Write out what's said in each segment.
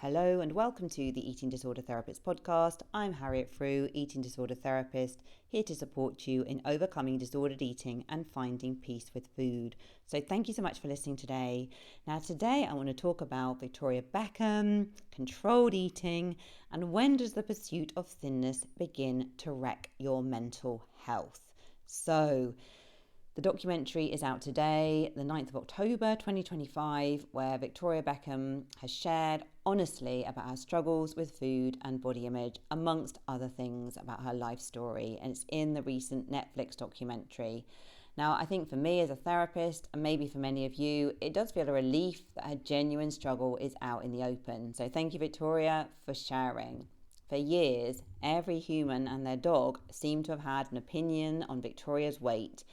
Hello and welcome to the Eating Disorder Therapist podcast. I'm Harriet Frew, eating disorder therapist, here to support you in overcoming disordered eating and finding peace with food. So thank you so much for listening today. Now today I want to talk about Victoria Beckham, controlled eating, and when does the pursuit of thinness begin to wreck your mental health? So the documentary is out today, the 9th of October 2025, where Victoria Beckham has shared honestly about her struggles with food and body image, amongst other things about her life story. And it's in the recent Netflix documentary. Now, I think for me as a therapist, and maybe for many of you, it does feel a relief that her genuine struggle is out in the open. So thank you, Victoria, for sharing. For years, every human and their dog seemed to have had an opinion on Victoria's weight.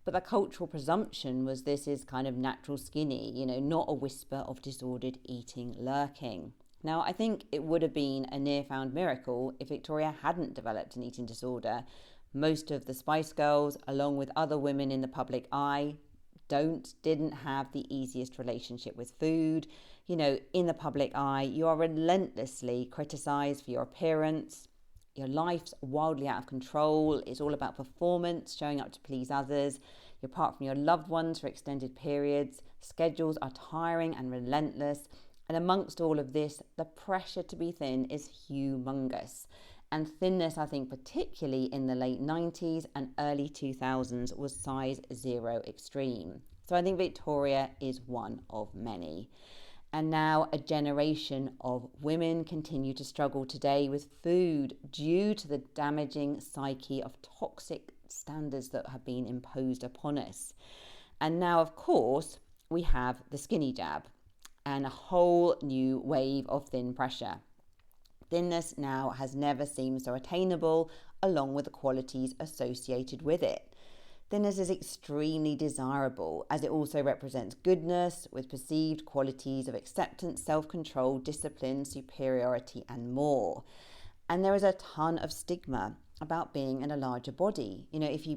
But the cultural presumption was this is kind of natural skinny, not a whisper of disordered eating lurking. Now, I think it would have been a near-found miracle if Victoria hadn't developed an eating disorder. Most of the Spice Girls, along with other women in the public eye, didn't have the easiest relationship with food. In the public eye, you are relentlessly criticized for your appearance. Your life's wildly out of control. It's all about performance, showing up to please others. You're apart from your loved ones for extended periods. Schedules are tiring and relentless. And amongst all of this, the pressure to be thin is humongous. And thinness, I think, particularly in the late 90s and early 2000s, was size 0 extreme. So I think Victoria is one of many. And now a generation of women continue to struggle today with food due to the damaging psyche of toxic standards that have been imposed upon us. And now, of course, we have the skinny jab and a whole new wave of thin pressure. Thinness now has never seemed so attainable, along with the qualities associated with it. Thinness is extremely desirable as it also represents goodness with perceived qualities of acceptance, self-control, discipline, superiority, and more. And there is a ton of stigma about being in a larger body. If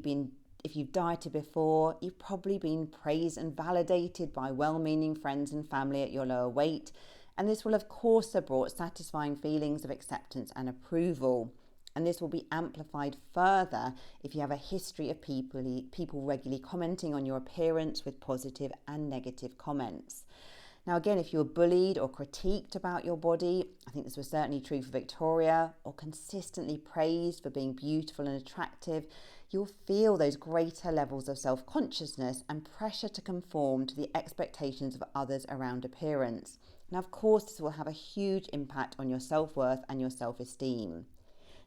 you've dieted before, you've probably been praised and validated by well-meaning friends and family at your lower weight. And this will, of course, have brought satisfying feelings of acceptance and approval. And this will be amplified further if you have a history of people regularly commenting on your appearance with positive and negative comments. Now, again, if you were bullied or critiqued about your body, I think this was certainly true for Victoria, or consistently praised for being beautiful and attractive, you'll feel those greater levels of self-consciousness and pressure to conform to the expectations of others around appearance. Now, of course, this will have a huge impact on your self-worth and your self-esteem.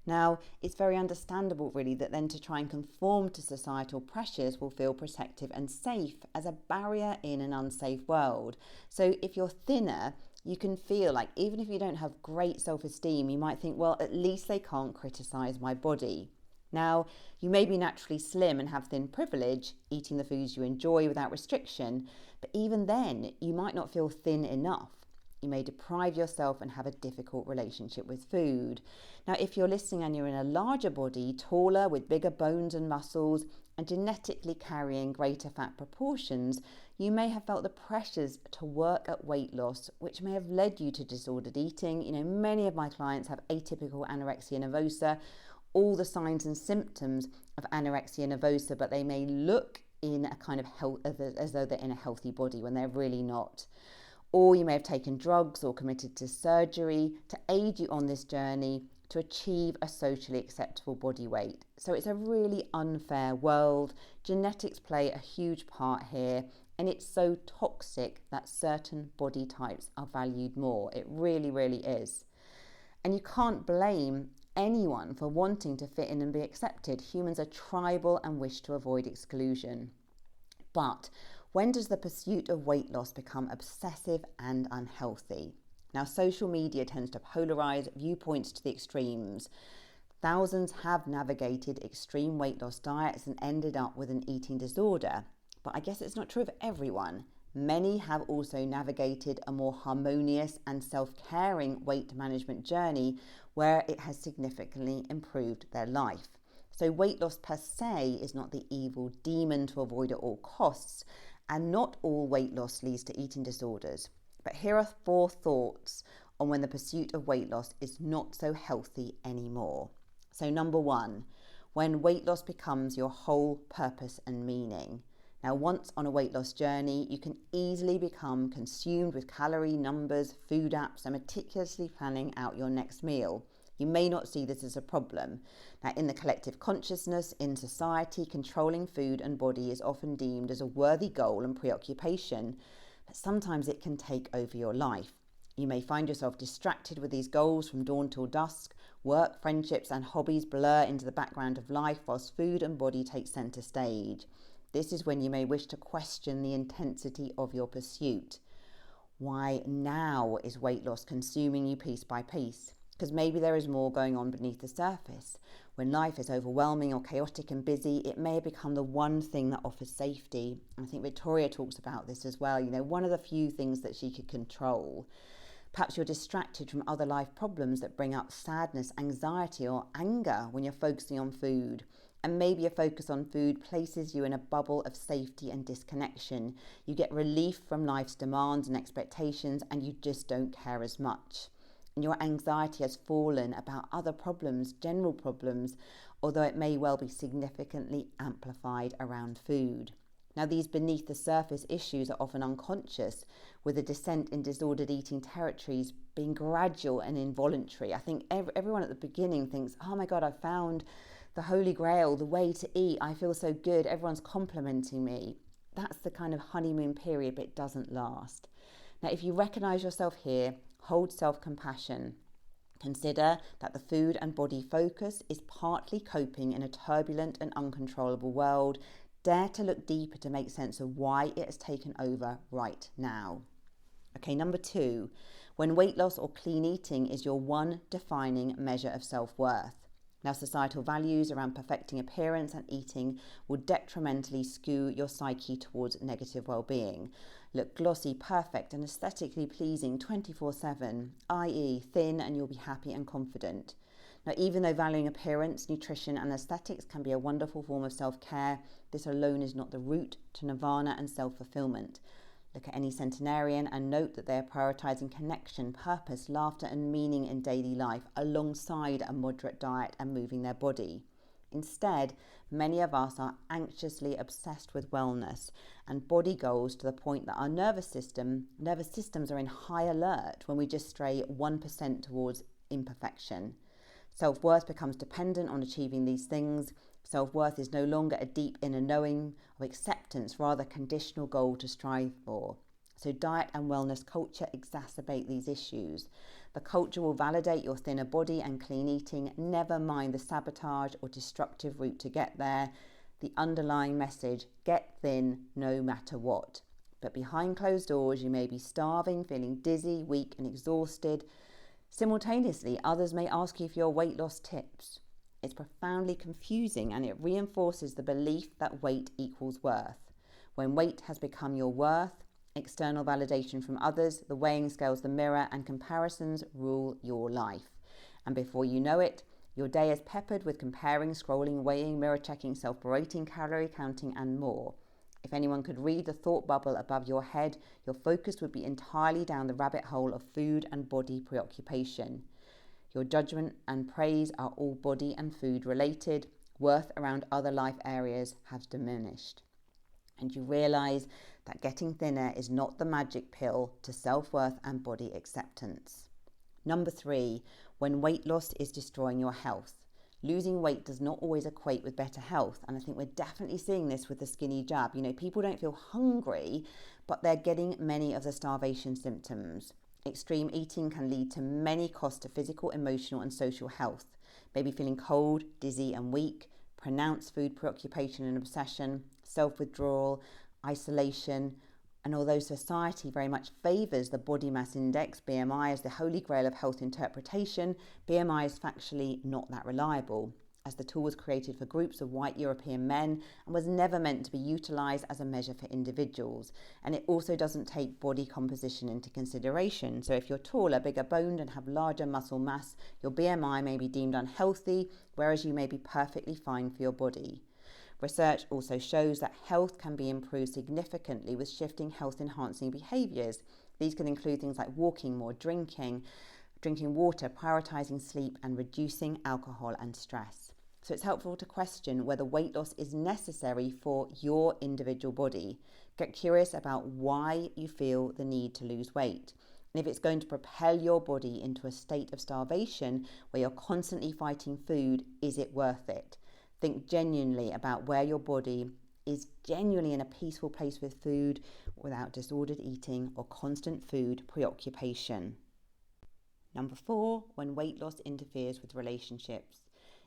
Now, it's very understandable, really, that then to try and conform to societal pressures will feel protective and safe as a barrier in an unsafe world. So if you're thinner, you can feel like even if you don't have great self-esteem, you might think, well, at least they can't criticize my body. Now, you may be naturally slim and have thin privilege, eating the foods you enjoy without restriction, but even then, you might not feel thin enough. You may deprive yourself and have a difficult relationship with food. Now, if you're listening and you're in a larger body, taller, with bigger bones and muscles, and genetically carrying greater fat proportions, you may have felt the pressures to work at weight loss, which may have led you to disordered eating. Many of my clients have atypical anorexia nervosa, all the signs and symptoms of anorexia nervosa, but they may look in a kind of health as though they're in a healthy body when they're really not. Or you may have taken drugs or committed to surgery to aid you on this journey to achieve a socially acceptable body weight. So it's a really unfair world. Genetics play a huge part here, and it's so toxic that certain body types are valued more. It really, really is. And you can't blame anyone for wanting to fit in and be accepted. Humans are tribal and wish to avoid exclusion. But when does the pursuit of weight loss become obsessive and unhealthy? Now, social media tends to polarize viewpoints to the extremes. Thousands have navigated extreme weight loss diets and ended up with an eating disorder. But I guess it's not true of everyone. Many have also navigated a more harmonious and self-caring weight management journey where it has significantly improved their life. So weight loss per se is not the evil demon to avoid at all costs, and not all weight loss leads to eating disorders. But here are 4 thoughts on when the pursuit of weight loss is not so healthy anymore. So number one, when weight loss becomes your whole purpose and meaning. Now, once on a weight loss journey, you can easily become consumed with calorie numbers, food apps, and meticulously planning out your next meal. You may not see this as a problem. Now, in the collective consciousness, in society, controlling food and body is often deemed as a worthy goal and preoccupation, but sometimes it can take over your life. You may find yourself distracted with these goals from dawn till dusk. Work, friendships, and hobbies blur into the background of life whilst food and body take centre stage. This is when you may wish to question the intensity of your pursuit. Why now is weight loss consuming you piece by piece? Because maybe there is more going on beneath the surface. When life is overwhelming or chaotic and busy, it may become the one thing that offers safety. I think Victoria talks about this as well. One of the few things that she could control. Perhaps you're distracted from other life problems that bring up sadness, anxiety, or anger when you're focusing on food. And maybe a focus on food places you in a bubble of safety and disconnection. You get relief from life's demands and expectations, and you just don't care as much. And your anxiety has fallen about other problems, general problems, although it may well be significantly amplified around food. Now, these beneath the surface issues are often unconscious, with a descent in disordered eating territories being gradual and involuntary. I think everyone at the beginning thinks, oh my God, I found the holy grail, the way to eat. I feel so good. Everyone's complimenting me. That's the kind of honeymoon period, but it doesn't last. Now, if you recognize yourself here, hold self-compassion. Consider that the food and body focus is partly coping in a turbulent and uncontrollable world. Dare to look deeper to make sense of why it has taken over right now. Okay, number two, when weight loss or clean eating is your one defining measure of self-worth. Now, societal values around perfecting appearance and eating will detrimentally skew your psyche towards negative well-being. Look glossy, perfect, and aesthetically pleasing 24/7, i.e. thin, and you'll be happy and confident. Now, even though valuing appearance, nutrition, and aesthetics can be a wonderful form of self-care, this alone is not the route to nirvana and self-fulfillment. Look at any centenarian and note that they are prioritizing connection, purpose, laughter, and meaning in daily life alongside a moderate diet and moving their body. Instead, many of us are anxiously obsessed with wellness and body goals to the point that our nervous systems are in high alert when we just stray 1% towards imperfection. Self-worth becomes dependent on achieving these things. Self-worth is no longer a deep inner knowing of acceptance, rather a conditional goal to strive for. So diet and wellness culture exacerbate these issues. The culture will validate your thinner body and clean eating, never mind the sabotage or destructive route to get there. The underlying message, get thin no matter what. But behind closed doors, you may be starving, feeling dizzy, weak and exhausted. Simultaneously, others may ask you for your weight loss tips. It's profoundly confusing and it reinforces the belief that weight equals worth. When weight has become your worth, external validation from others, the weighing scales, the mirror, and comparisons rule your life. And before you know it, your day is peppered with comparing, scrolling, weighing, mirror checking, self-berating, calorie counting, and more. If anyone could read the thought bubble above your head, your focus would be entirely down the rabbit hole of food and body preoccupation. Your judgment and praise are all body and food related. Worth around other life areas has diminished. And you realize that getting thinner is not the magic pill to self-worth and body acceptance. Number three, when weight loss is destroying your health. Losing weight does not always equate with better health. And I think we're definitely seeing this with the skinny jab. People don't feel hungry, but they're getting many of the starvation symptoms. Extreme eating can lead to many costs to physical, emotional, and social health. Maybe feeling cold, dizzy, and weak, pronounced food preoccupation and obsession, self-withdrawal, isolation. And although society very much favours the body mass index, BMI, as the holy grail of health interpretation, BMI is factually not that reliable, as the tool was created for groups of white European men and was never meant to be utilised as a measure for individuals. And it also doesn't take body composition into consideration. So if you're taller, bigger boned and have larger muscle mass, your BMI may be deemed unhealthy, whereas you may be perfectly fine for your body. Research also shows that health can be improved significantly with shifting health-enhancing behaviours, These can include things like walking more, drinking water, prioritizing sleep, and reducing alcohol and stress. So it's helpful to question whether weight loss is necessary for your individual body. Get curious about why you feel the need to lose weight. And if it's going to propel your body into a state of starvation where you're constantly fighting food, is it worth it? Think genuinely about where your body is genuinely in a peaceful place with food without disordered eating or constant food preoccupation. Number 4, when weight loss interferes with relationships.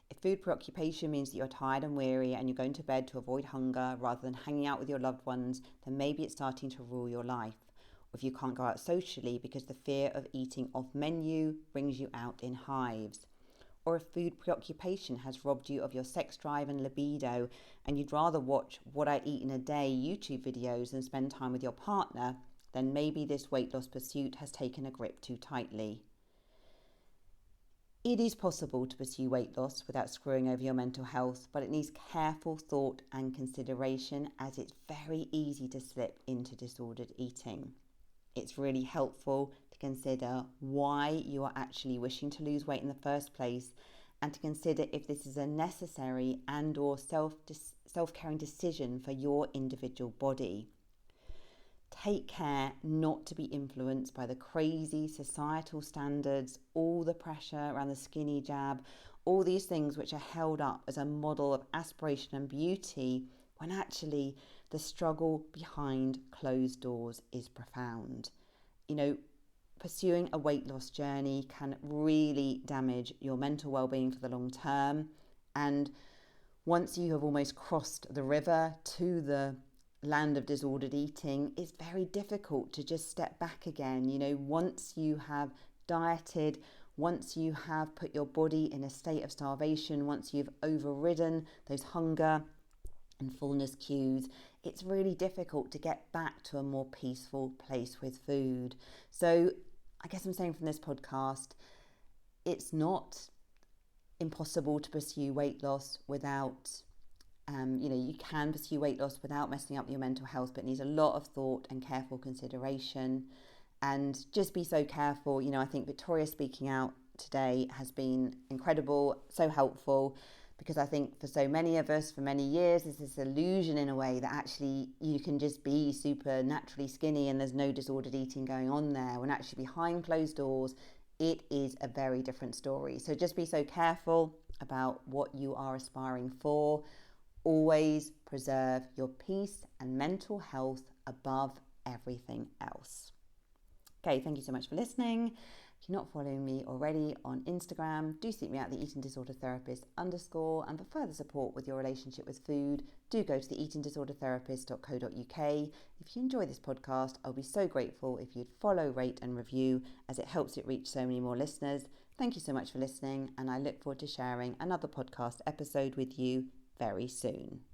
If food preoccupation means that you're tired and weary and you're going to bed to avoid hunger rather than hanging out with your loved ones, then maybe it's starting to rule your life. Or if you can't go out socially because the fear of eating off menu brings you out in hives. Or if food preoccupation has robbed you of your sex drive and libido and you'd rather watch What I Eat in a Day YouTube videos than spend time with your partner, then maybe this weight loss pursuit has taken a grip too tightly. It is possible to pursue weight loss without screwing over your mental health, but it needs careful thought and consideration, as it's very easy to slip into disordered eating. It's really helpful to consider why you are actually wishing to lose weight in the first place, and to consider if this is a necessary and or self-caring decision for your individual body. Take care not to be influenced by the crazy societal standards, all the pressure around the skinny jab, all these things which are held up as a model of aspiration and beauty, when actually the struggle behind closed doors is profound. Pursuing a weight loss journey can really damage your mental well-being for the long term. And once you have almost crossed the river to the land of disordered eating, it's very difficult to just step back again. Once you have dieted, once you have put your body in a state of starvation, once you've overridden those hunger and fullness cues, it's really difficult to get back to a more peaceful place with food. So I guess I'm saying from this podcast, it's not impossible to pursue weight loss without you can pursue weight loss without messing up your mental health, but it needs a lot of thought and careful consideration. And just be so careful. I think Victoria speaking out today has been incredible, so helpful, because I think for so many of us, for many years, there's this illusion in a way that actually you can just be super naturally skinny and there's no disordered eating going on there, when actually behind closed doors, it is a very different story. So just be so careful about what you are aspiring for. Always preserve your peace and mental health above everything else. Okay, thank you so much for listening. If you're not following me already on Instagram, do seek me out, the Eating Disorder Therapist _. And for further support with your relationship with food, do go to the eatingdisordertherapist.co.uk. If you enjoy this podcast, I'll be so grateful if you'd follow, rate and review, as it helps it reach so many more listeners. Thank you so much for listening, and I look forward to sharing another podcast episode with you very soon.